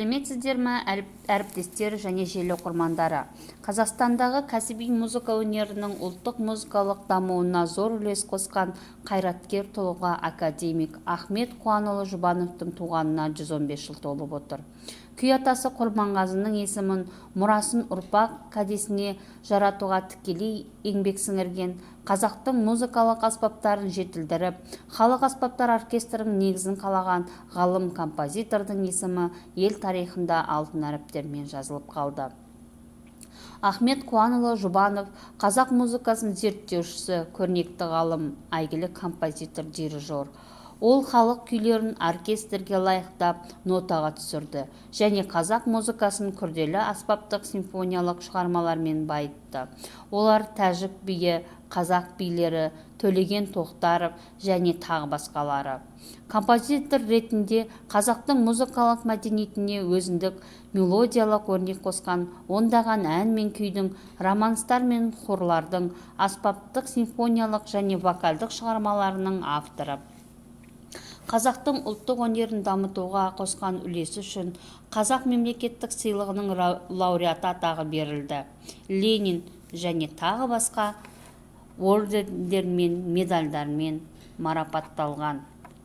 Сәлеметсіздер ме, әріптестер және желі оқырмандары. Қазақстандағы кәсіби музыка өнерінің ұлттық музыкалық дамуына зор үлес қосқан қайраткер тұлға академик Ахмет Қуанұлы Жұбановтың туғанына 115 жыл толып отыр. Күй атасы Құрманғазының есімін, мұрасын ұрпақ кәдесіне жаратуға тікелей еңбек сіңірген, қазақтың музыкалық аспаптарын жетілдіріп, халық аспаптар оркестрінің негізін қалаған ғалым композитордың есімі ел тарихында алтын әріптермен жазылып қалды. Ахмет Қуанұлы Жұбанов қазақ музыкасын зерттеушісі, көрнекті ғалым, әйгілі композитор, дирижер. Ол халық күйлерін оркестрге лайықтап нотаға түсірді және қазақ музыкасын күрделі аспаптық симфониялық шығармалармен байытты. Олар тәжік биі, қазақ билері, Төлеген Тоқтаров және тағы басқалары. Композитор ретінде қазақтың музыкалық мәдениетіне өзіндік мелодиялық өрнек қосқан ондаған ән мен күйдің, романстар мен хорлардың, аспаптық симфониялық және вокалдық шығармаларының авторы. Қазақтың ұлттық өнерін дамытуға қосқан үлесі үшін Қазақ мемлекеттік сыйлығының лауреаты атағы берілді. Ленин және тағы басқа ордендермен, медальдармен марапатталған.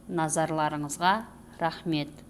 Назарларыңызға рахмет.